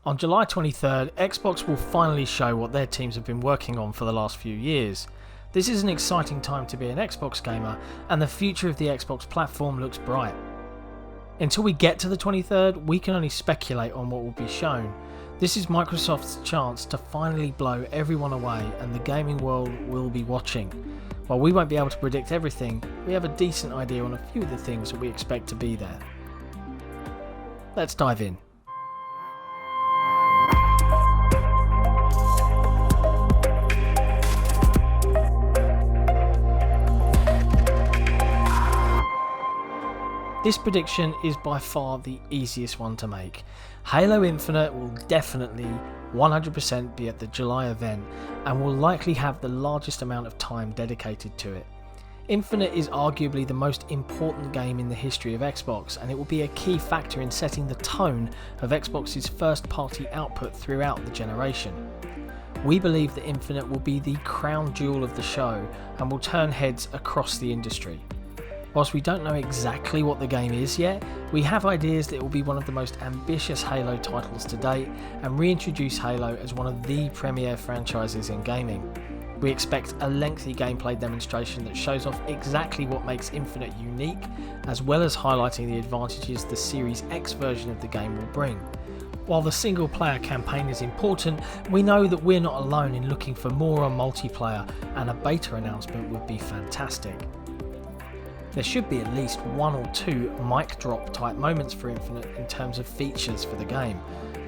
On July 23rd, Xbox will finally show what their teams have been working on for the last few years. This is an exciting time to be an Xbox gamer, and the future of the Xbox platform looks bright. Until we get to the 23rd, we can only speculate on what will be shown. This is Microsoft's chance to finally blow everyone away, and the gaming world will be watching. While we won't be able to predict everything, we have a decent idea on a few of the things that we expect to be there. Let's dive in. This prediction is by far the easiest one to make. Halo Infinite will definitely 100% be at the July event and will likely have the largest amount of time dedicated to it. Infinite is arguably the most important game in the history of Xbox, and it will be a key factor in setting the tone of Xbox's first party output throughout the generation. We believe that Infinite will be the crown jewel of the show and will turn heads across the industry. Whilst we don't know exactly what the game is yet, we have ideas that it will be one of the most ambitious Halo titles to date and reintroduce Halo as one of the premier franchises in gaming. We expect a lengthy gameplay demonstration that shows off exactly what makes Infinite unique, as well as highlighting the advantages the Series X version of the game will bring. While the single player campaign is important, we know that we're not alone in looking for more on multiplayer, and a beta announcement would be fantastic. There should be at least one or two mic drop type moments for Infinite in terms of features for the game.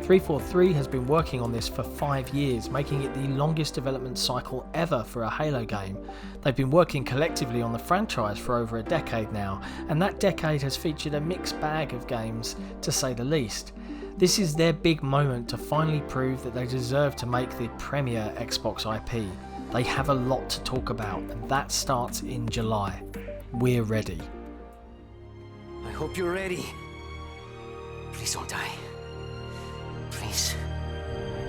343 has been working on this for 5 years, making it the longest development cycle ever for a Halo game. They've been working collectively on the franchise for over a decade now, and that decade has featured a mixed bag of games, to say the least. This is their big moment to finally prove that they deserve to make the premier Xbox IP. They have a lot to talk about, and that starts in July. We're ready. I hope you're ready. Please don't die. Please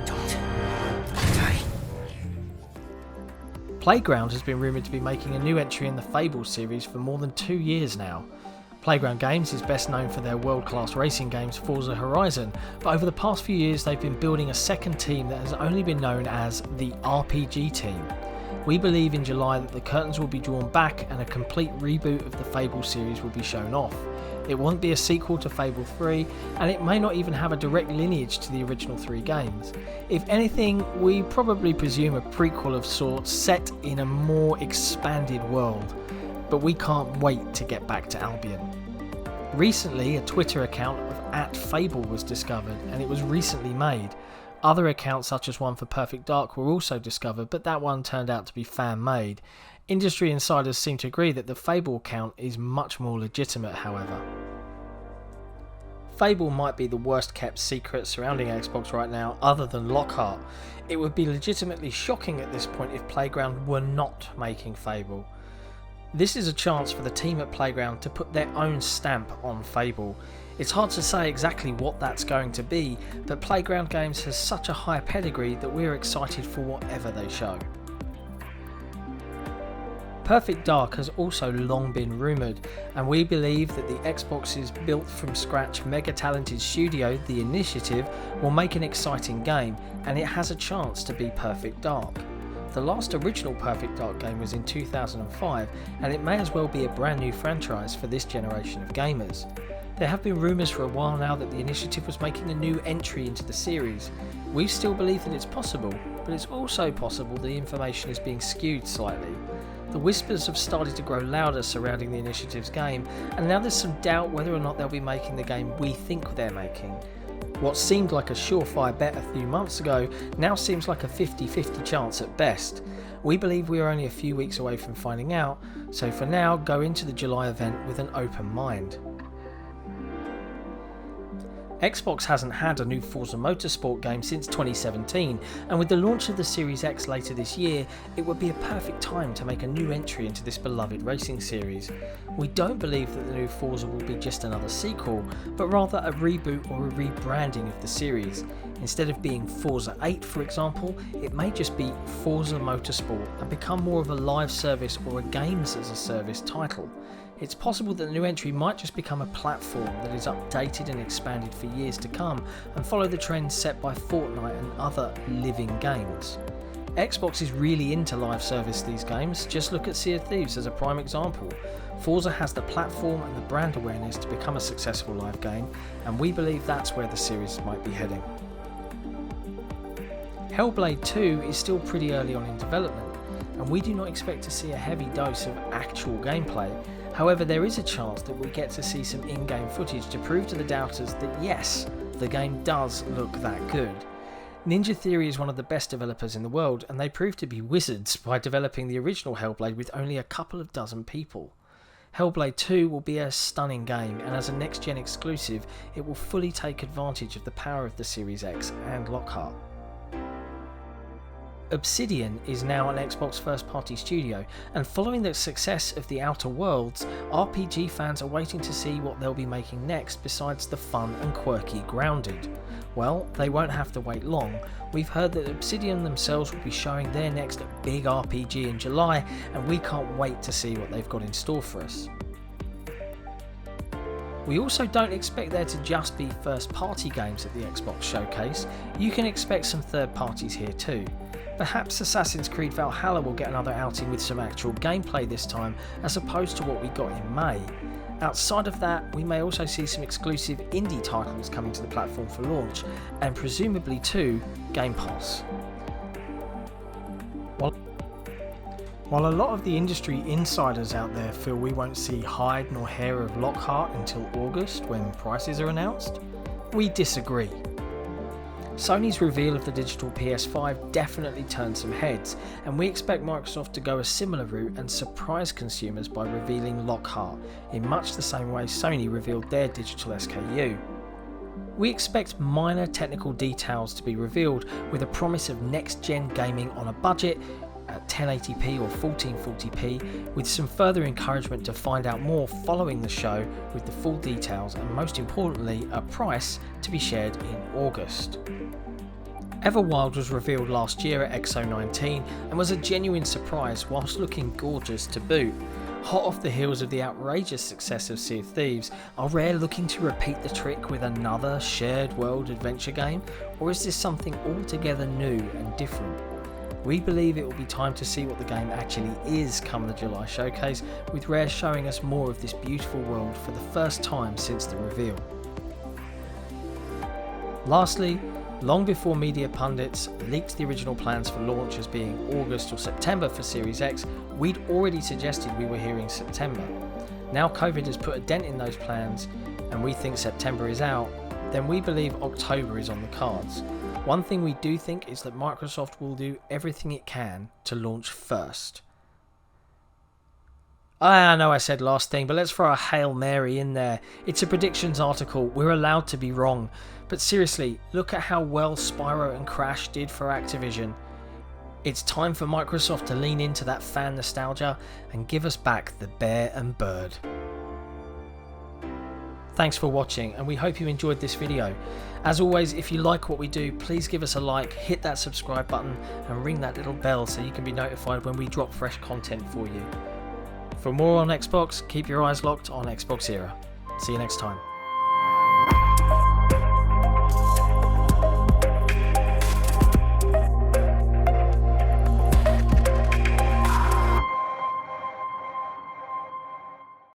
don't die. Playground has been rumoured to be making a new entry in the Fable series for more than 2 years now. Playground Games is best known for their world-class racing games Forza Horizon, but over the past few years they've been building a second team that has only been known as the RPG team. We believe in July that the curtains will be drawn back and a complete reboot of the Fable series will be shown off. It won't be a sequel to Fable 3, and it may not even have a direct lineage to the original 3 games. If anything, we probably presume a prequel of sorts set in a more expanded world, but we can't wait to get back to Albion. Recently, a Twitter account of @Fable was discovered, and it was recently made. Other accounts, such as one for Perfect Dark, were also discovered, but that one turned out to be fan-made. Industry insiders seem to agree that the Fable account is much more legitimate, however. Fable might be the worst kept secret surrounding Xbox right now, other than Lockhart. It would be legitimately shocking at this point if Playground were not making Fable. This is a chance for the team at Playground to put their own stamp on Fable. It's hard to say exactly what that's going to be, but Playground Games has such a high pedigree that we're excited for whatever they show. Perfect Dark has also long been rumoured, and we believe that the Xbox's built from scratch mega talented studio, The Initiative, will make an exciting game, and it has a chance to be Perfect Dark. The last original Perfect Dark game was in 2005, and it may as well be a brand new franchise for this generation of gamers. There have been rumours for a while now that The Initiative was making a new entry into the series. We still believe that it's possible, but it's also possible the information is being skewed slightly. The whispers have started to grow louder surrounding The Initiative's game, and now there's some doubt whether or not they'll be making the game we think they're making. What seemed like a surefire bet a few months ago now seems like a 50-50 chance at best. We believe we are only a few weeks away from finding out, so for now go into the July event with an open mind. Xbox hasn't had a new Forza Motorsport game since 2017, and with the launch of the Series X later this year, it would be a perfect time to make a new entry into this beloved racing series. We don't believe that the new Forza will be just another sequel, but rather a reboot or a rebranding of the series. Instead of being Forza 8, for example, it may just be Forza Motorsport and become more of a live service or a games as a service title. It's possible that the new entry might just become a platform that is updated and expanded for years to come and follow the trends set by Fortnite and other living games. Xbox is really into live service these games, just look at Sea of Thieves as a prime example. Forza has the platform and the brand awareness to become a successful live game, and we believe that's where the series might be heading. Hellblade 2 is still pretty early on in development, and we do not expect to see a heavy dose of actual gameplay. However, there is a chance that we get to see some in-game footage to prove to the doubters that yes, the game does look that good. Ninja Theory is one of the best developers in the world, and they proved to be wizards by developing the original Hellblade with only a couple of dozen people. Hellblade 2 will be a stunning game, and as a next-gen exclusive, it will fully take advantage of the power of the Series X and Lockhart. Obsidian is now an Xbox first-party studio, and following the success of The Outer Worlds, RPG fans are waiting to see what they'll be making next besides the fun and quirky Grounded. Well, they won't have to wait long. We've heard that Obsidian themselves will be showing their next big RPG in July, and we can't wait to see what they've got in store for us. We also don't expect there to just be first-party games at the Xbox showcase. You can expect some third parties here too. Perhaps Assassin's Creed Valhalla will get another outing with some actual gameplay this time, as opposed to what we got in May. Outside of that, we may also see some exclusive indie titles coming to the platform for launch, and presumably too, Game Pass. While a lot of the industry insiders out there feel we won't see hide nor hair of Lockhart until August when prices are announced, we disagree. Sony's reveal of the digital PS5 definitely turned some heads, and we expect Microsoft to go a similar route and surprise consumers by revealing Lockhart, in much the same way Sony revealed their digital SKU. We expect minor technical details to be revealed, with a promise of next-gen gaming on a budget at 1080p or 1440p, with some further encouragement to find out more following the show with the full details, and most importantly, a price to be shared in August. Everwild was revealed last year at XO19 and was a genuine surprise whilst looking gorgeous to boot. Hot off the heels of the outrageous success of Sea of Thieves, are Rare looking to repeat the trick with another shared world adventure game, or is this something altogether new and different? We believe it will be time to see what the game actually is come the July showcase, with Rare showing us more of this beautiful world for the first time since the reveal. Lastly, long before media pundits leaked the original plans for launch as being August or September for Series X, we'd already suggested we were hearing September. Now COVID has put a dent in those plans and we think September is out, then we believe October is on the cards. One thing we do think is that Microsoft will do everything it can to launch first. I know I said last thing, but let's throw a Hail Mary in there. It's a predictions article, we're allowed to be wrong. But seriously, look at how well Spyro and Crash did for Activision. It's time for Microsoft to lean into that fan nostalgia and give us back the bear and bird. Thanks for watching, and we hope you enjoyed this video. As always, if you like what we do, please give us a like, hit that subscribe button and ring that little bell so you can be notified when we drop fresh content for you. For more on Xbox, keep your eyes locked on XboxEra. See you next time.